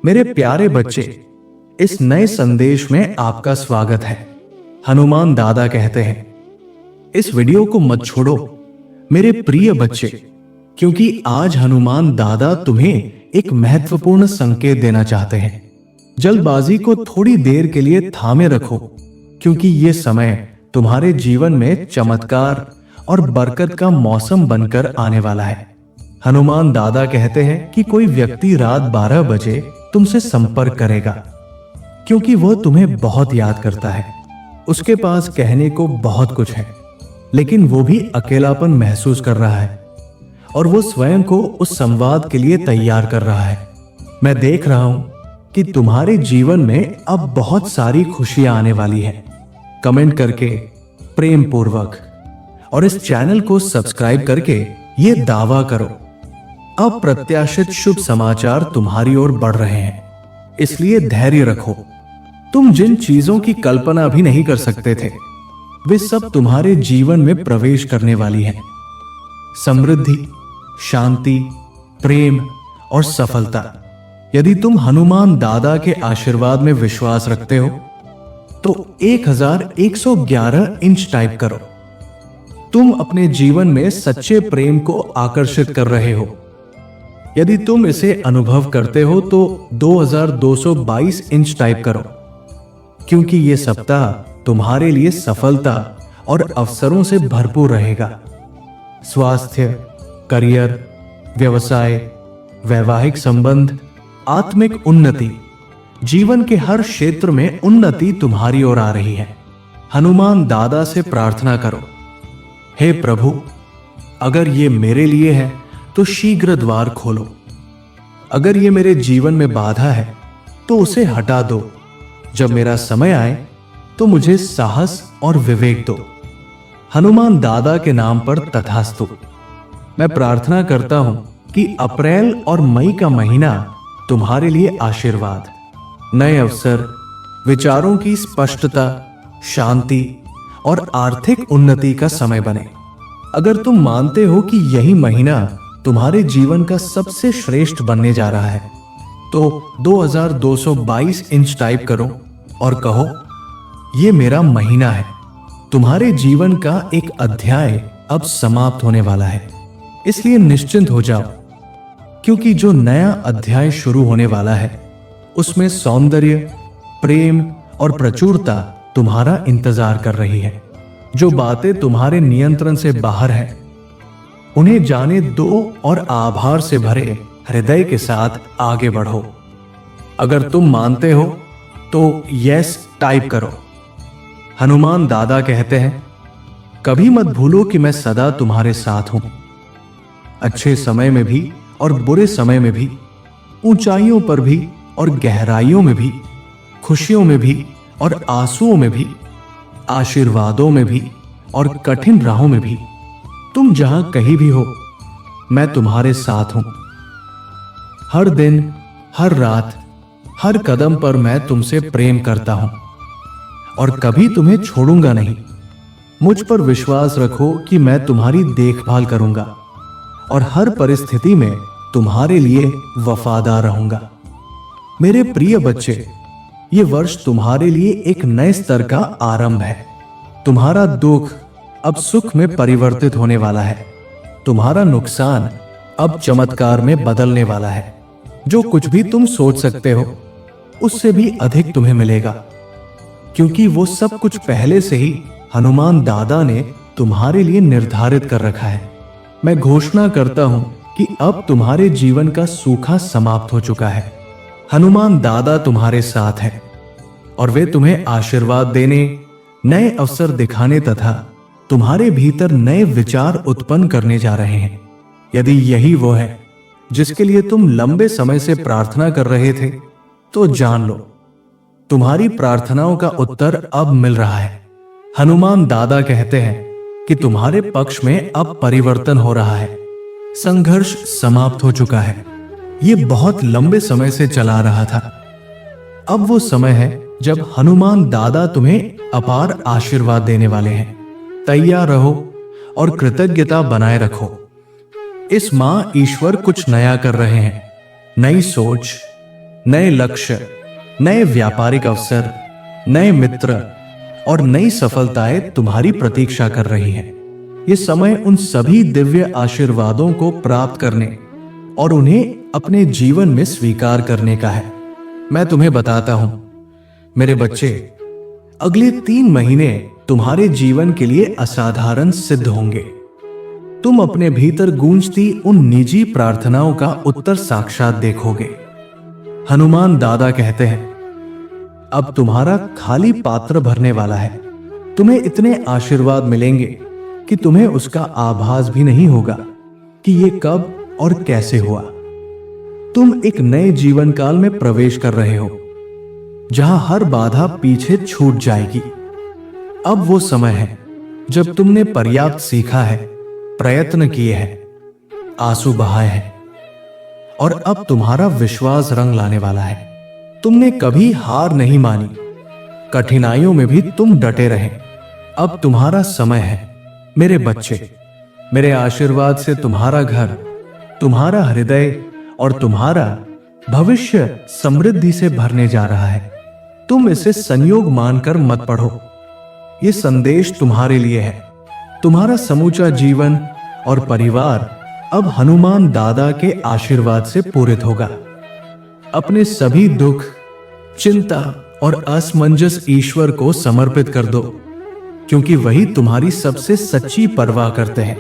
मेरे प्यारे बच्चे, इस नए संदेश में आपका स्वागत है। हनुमान दादा कहते हैं, इस वीडियो को मत छोड़ो मेरे प्रिय बच्चे, क्योंकि आज हनुमान दादा तुम्हें एक महत्वपूर्ण संकेत देना चाहते हैं। जल्दबाजी को थोड़ी देर के लिए थामे रखो, क्योंकि ये समय तुम्हारे जीवन में चमत्कार और बरकत का मौसम बनकर आने वाला है। हनुमान दादा कहते हैं कि कोई व्यक्ति रात 12 बजे तुमसे संपर्क करेगा, क्योंकि वह तुम्हें बहुत याद करता है। उसके पास कहने को बहुत कुछ है, लेकिन वो भी अकेलापन महसूस कर रहा है और वो स्वयं को उस संवाद के लिए तैयार कर रहा है। मैं देख रहा हूं कि तुम्हारे जीवन में अब बहुत सारी खुशियां आने वाली हैं। कमेंट करके प्रेम पूर्वक और इस चैनल को सब्सक्राइब करके ये दावा करो, अप्रत्याशित शुभ समाचार तुम्हारी ओर बढ़ रहे हैं। इसलिए धैर्य रखो। तुम जिन चीजों की कल्पना भी नहीं कर सकते थे, वे सब तुम्हारे जीवन में प्रवेश करने वाली हैं। समृद्धि, शांति, प्रेम और सफलता। यदि तुम हनुमान दादा के आशीर्वाद में विश्वास रखते हो तो 1111 इंच टाइप करो। तुम अपने जीवन में सच्चे प्रेम को आकर्षित कर रहे हो। यदि तुम इसे अनुभव करते हो तो 2222 इंच टाइप करो, क्योंकि यह सप्ताह तुम्हारे लिए सफलता और अवसरों से भरपूर रहेगा। स्वास्थ्य, करियर, व्यवसाय, वैवाहिक संबंध, आत्मिक उन्नति, जीवन के हर क्षेत्र में उन्नति तुम्हारी ओर आ रही है। हनुमान दादा से प्रार्थना करो, हे प्रभु, अगर ये मेरे लिए है तो शीघ्र द्वार खोलो। अगर ये मेरे जीवन में बाधा है तो उसे हटा दो। जब मेरा समय आए तो मुझे साहस और विवेक दो। हनुमान दादा के नाम पर तथास्तु। मैं प्रार्थना करता हूं कि अप्रैल और मई का महीना तुम्हारे लिए आशीर्वाद, नए अवसर, विचारों की स्पष्टता, शांति और आर्थिक उन्नति का समय बने। अगर तुम मानते हो कि यही महीना तुम्हारे जीवन का सबसे श्रेष्ठ बनने जा रहा है, तो 2222 इंच टाइप करो और कहो, यह मेरा महीना है। तुम्हारे जीवन का एक अध्याय अब समाप्त होने वाला है। इसलिए निश्चिंत हो जाओ, क्योंकि जो नया अध्याय शुरू होने वाला है उसमें सौंदर्य, प्रेम और प्रचुरता तुम्हारा इंतजार कर रही है। जो बातें तुम्हारे नियंत्रण से बाहर हैं, उन्हें जाने दो और आभार से भरे हृदय के साथ आगे बढ़ो। अगर तुम मानते हो तो यस टाइप करो। हनुमान दादा कहते हैं, कभी मत भूलो कि मैं सदा तुम्हारे साथ हूं, अच्छे समय में भी और बुरे समय में भी, ऊंचाइयों पर भी और गहराइयों में भी, खुशियों में भी और आंसुओं में भी, आशीर्वादों में भी और कठिन राहों में भी। तुम जहां कहीं भी हो, मैं तुम्हारे साथ हूं। हर दिन, हर रात, हर कदम पर मैं तुमसे प्रेम करता हूं और कभी तुम्हें छोड़ूंगा नहीं। मुझ पर विश्वास रखो कि मैं तुम्हारी देखभाल करूंगा और हर परिस्थिति में तुम्हारे लिए वफादार रहूंगा। मेरे प्रिय बच्चे, ये वर्ष तुम्हारे लिए एक नए स्तर का आरंभ है। तुम्हारा दुख अब सुख में परिवर्तित होने वाला है। तुम्हारा नुकसान अब चमत्कार में बदलने वाला है। जो कुछ भी तुम सोच सकते हो, उससे भी अधिक तुम्हें मिलेगा, क्योंकि वो सब कुछ पहले से ही हनुमान दादा ने तुम्हारे लिए निर्धारित कर रखा है। मैं घोषणा करता हूं कि अब तुम्हारे जीवन का सूखा समाप्त हो चुका है। हनुमान दादा तुम्हारे साथ हैं और वे तुम्हें आशीर्वाद देने, नए अवसर दिखाने तथा तुम्हारे भीतर नए विचार उत्पन्न करने जा रहे हैं। यदि यही वो है जिसके लिए तुम लंबे समय से प्रार्थना कर रहे थे, तो जान लो, तुम्हारी प्रार्थनाओं का उत्तर अब मिल रहा है। हनुमान दादा कहते हैं कि तुम्हारे पक्ष में अब परिवर्तन हो रहा है। संघर्ष समाप्त हो चुका है। ये बहुत लंबे समय से चला रहा था। अब वो समय है जब हनुमान दादा तुम्हें अपार आशीर्वाद देने वाले हैं। तैयार रहो और कृतज्ञता बनाए रखो। इस मां ईश्वर कुछ नया कर रहे हैं। नई सोच, नए लक्ष्य, नए व्यापारिक अवसर, नए मित्र और नई सफलताएं तुम्हारी प्रतीक्षा कर रही हैं। ये समय उन सभी दिव्य आशीर्वादों को प्राप्त करने और उन्हें अपने जीवन में स्वीकार करने का है। मैं तुम्हें बताता हूं मेरे बच्चे, अगले 3 महीने तुम्हारे जीवन के लिए असाधारण सिद्ध होंगे। तुम अपने भीतर गूंजती उन निजी प्रार्थनाओं का उत्तर साक्षात देखोगे। हनुमान दादा कहते हैं, अब तुम्हारा खाली पात्र भरने वाला है। तुम्हें इतने आशीर्वाद मिलेंगे कि तुम्हें उसका आभास भी नहीं होगा कि ये कब और कैसे हुआ। तुम एक नए जीवन काल में प्रवेश कर रहे हो, जहां हर बाधा पीछे छूट जाएगी। अब वो समय है जब तुमने पर्याप्त सीखा है, प्रयत्न किए हैं, आंसू बहाए हैं और अब तुम्हारा विश्वास रंग लाने वाला है। तुमने कभी हार नहीं मानी, कठिनाइयों में भी तुम डटे रहे। अब तुम्हारा समय है मेरे बच्चे। मेरे आशीर्वाद से तुम्हारा घर, तुम्हारा हृदय और तुम्हारा भविष्य समृद्धि से भरने जा रहा है। तुम इसे संयोग मानकर मत पढ़ो। यह संदेश तुम्हारे लिए है। तुम्हारा समूचा जीवन और परिवार अब हनुमान दादा के आशीर्वाद से पूरित होगा। अपने सभी दुख, चिंता और असमंजस ईश्वर को समर्पित कर दो, क्योंकि वही तुम्हारी सबसे सच्ची परवाह करते हैं।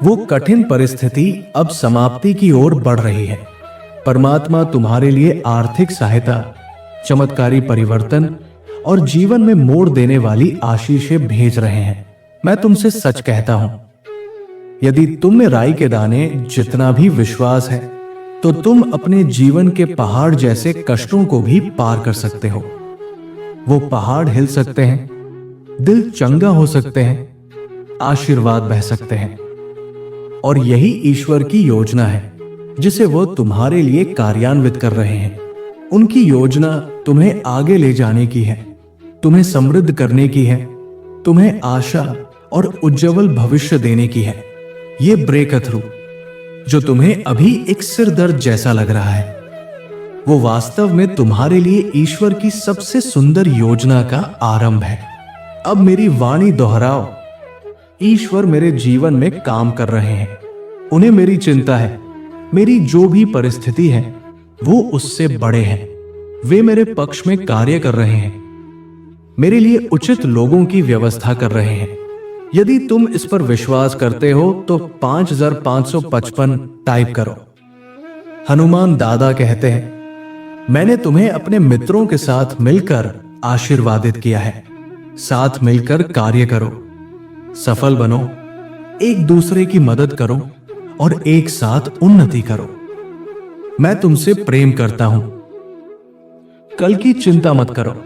वो कठिन परिस्थिति अब समाप्ति की ओर बढ़ रही है। परमात्मा तुम्हारे लिए आर्थिक सहायता, चमत्कारी परिवर्तन और जीवन में मोड़ देने वाली आशीषें भेज रहे हैं। मैं तुमसे सच कहता हूं, यदि तुम में राई के दाने जितना भी विश्वास है, तो तुम अपने जीवन के पहाड़ जैसे कष्टों को भी पार कर सकते हो। वो पहाड़ हिल सकते हैं, दिल चंगा हो सकते हैं, आशीर्वाद बह सकते हैं। और यही ईश्वर की योजना है जिसे वो तुम्हारे लिए कार्यान्वित कर रहे हैं। उनकी योजना तुम्हें आगे ले जाने की है, तुम्हें समृद्ध करने की है, तुम्हें आशा और उज्जवल भविष्य देने की है। ये ब्रेक थ्रू जो तुम्हें अभी एक सिर दर्द जैसा लग रहा है, वो वास्तव में तुम्हारे लिए ईश्वर की सबसे सुंदर योजना का आरंभ है। अब मेरी वाणी दोहराओ, ईश्वर मेरे जीवन में काम कर रहे हैं। उन्हें मेरी चिंता है। मेरी जो भी परिस्थिति है वो उससे बड़े हैं। वे मेरे पक्ष में कार्य कर रहे हैं, मेरे लिए उचित लोगों की व्यवस्था कर रहे हैं। यदि तुम इस पर विश्वास करते हो तो 5555 टाइप करो। हनुमान दादा कहते हैं, मैंने तुम्हें अपने मित्रों के साथ मिलकर आशीर्वादित किया है। साथ मिलकर कार्य करो, सफल बनो, एक दूसरे की मदद करो और एक साथ उन्नति करो। मैं तुमसे प्रेम करता हूं। कल की चिंता मत करो।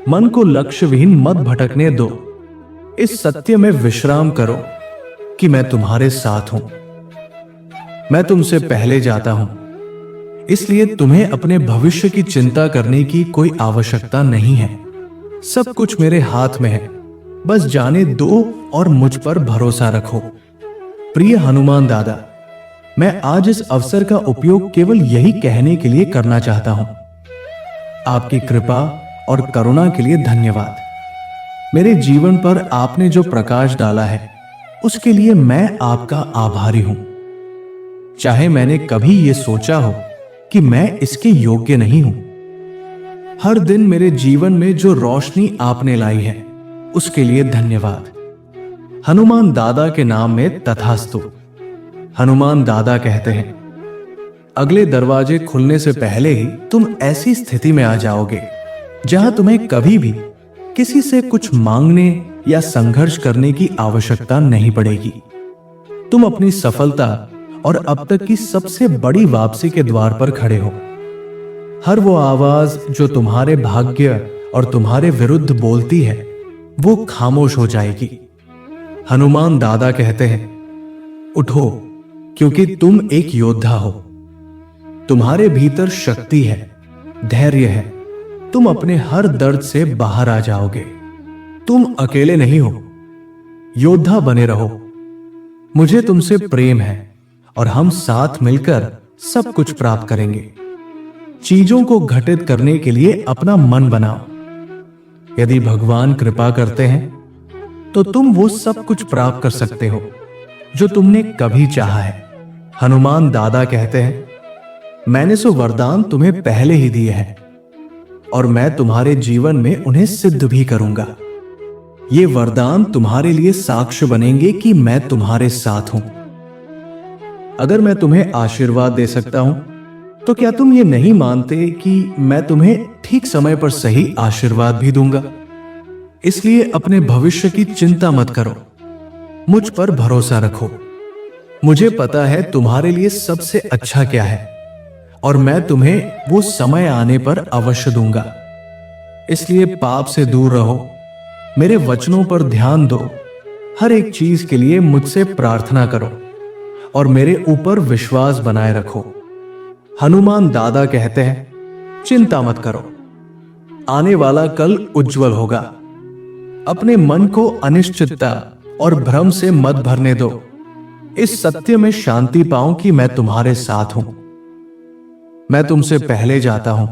मन को लक्ष्यविहीन मत भटकने दो। इस सत्य में विश्राम करो कि मैं तुम्हारे साथ हूं। मैं तुमसे पहले जाता हूं, इसलिए तुम्हें अपने भविष्य की चिंता करने की कोई आवश्यकता नहीं है। सब कुछ मेरे हाथ में है, बस जाने दो और मुझ पर भरोसा रखो। प्रिय हनुमान दादा, मैं आज इस अवसर का उपयोग केवल यही कहने के लिए करना चाहता हूं, आपकी कृपा और करुणा के लिए धन्यवाद। मेरे जीवन पर आपने जो प्रकाश डाला है उसके लिए मैं आपका आभारी हूं। चाहे मैंने कभी यह सोचा हो कि मैं इसके योग्य नहीं हूं, हर दिन मेरे जीवन में जो रोशनी आपने लाई है उसके लिए धन्यवाद। हनुमान दादा के नाम में तथास्तु। हनुमान दादा कहते हैं, अगले दरवाजे खुलने से पहले ही तुम ऐसी स्थिति में आ जाओगे जहां तुम्हें कभी भी किसी से कुछ मांगने या संघर्ष करने की आवश्यकता नहीं पड़ेगी। तुम अपनी सफलता और अब तक की सबसे बड़ी वापसी के द्वार पर खड़े हो। हर वो आवाज जो तुम्हारे भाग्य और तुम्हारे विरुद्ध बोलती है वो खामोश हो जाएगी। हनुमान दादा कहते हैं, उठो, क्योंकि तुम एक योद्धा हो। तुम्हारे भीतर शक्ति है, धैर्य है। तुम अपने हर दर्द से बाहर आ जाओगे। तुम अकेले नहीं हो, योद्धा बने रहो। मुझे तुमसे प्रेम है और हम साथ मिलकर सब कुछ प्राप्त करेंगे। चीजों को घटित करने के लिए अपना मन बनाओ। यदि भगवान कृपा करते हैं तो तुम वो सब कुछ प्राप्त कर सकते हो जो तुमने कभी चाहा है। हनुमान दादा कहते हैं, मैंने सो वरदान तुम्हें पहले ही दिए हैं और मैं तुम्हारे जीवन में उन्हें सिद्ध भी करूंगा। ये वरदान तुम्हारे लिए साक्ष्य बनेंगे कि मैं तुम्हारे साथ हूं। अगर मैं तुम्हें आशीर्वाद दे सकता हूं तो क्या तुम ये नहीं मानते कि मैं तुम्हें ठीक समय पर सही आशीर्वाद भी दूंगा? इसलिए अपने भविष्य की चिंता मत करो, मुझ पर भरोसा रखो। मुझे पता है तुम्हारे लिए सबसे अच्छा क्या है और मैं तुम्हें वो समय आने पर अवश्य दूंगा। इसलिए पाप से दूर रहो, मेरे वचनों पर ध्यान दो, हर एक चीज के लिए मुझसे प्रार्थना करो और मेरे ऊपर विश्वास बनाए रखो। हनुमान दादा कहते हैं, चिंता मत करो, आने वाला कल उज्जवल होगा। अपने मन को अनिश्चितता और भ्रम से मत भरने दो। इस सत्य में शांति पाओ कि मैं तुम्हारे साथ हूं। मैं तुमसे पहले जाता हूं,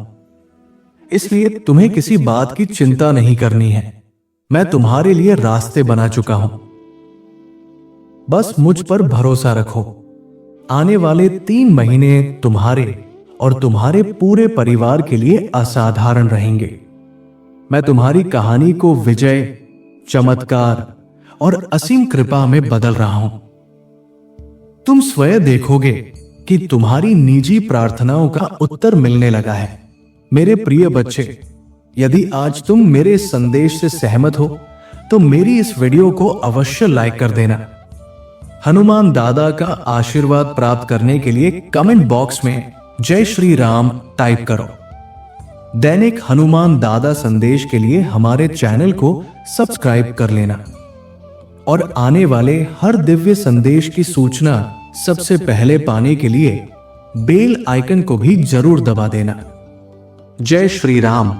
इसलिए तुम्हें किसी बात की चिंता नहीं करनी है। मैं तुम्हारे लिए रास्ते बना चुका हूं, बस मुझ पर भरोसा रखो। आने वाले 3 महीने तुम्हारे और तुम्हारे पूरे परिवार के लिए असाधारण रहेंगे। मैं तुम्हारी कहानी को विजय, चमत्कार और असीम कृपा में बदल रहा हूं। तुम स्वयं देखोगे कि तुम्हारी निजी प्रार्थनाओं का उत्तर मिलने लगा है। मेरे प्रिय बच्चे, यदि आज तुम मेरे इस संदेश से सहमत हो तो मेरी इस वीडियो को अवश्य लाइक कर देना। हनुमान दादा का आशीर्वाद प्राप्त करने के लिए कमेंट बॉक्स में जय श्री राम टाइप करो। दैनिक हनुमान दादा संदेश के लिए हमारे चैनल को सब्सक्राइब कर लेना और आने वाले हर दिव्य संदेश की सूचना सबसे पहले पाने के लिए बेल आइकन को भी जरूर दबा देना। जय श्री राम।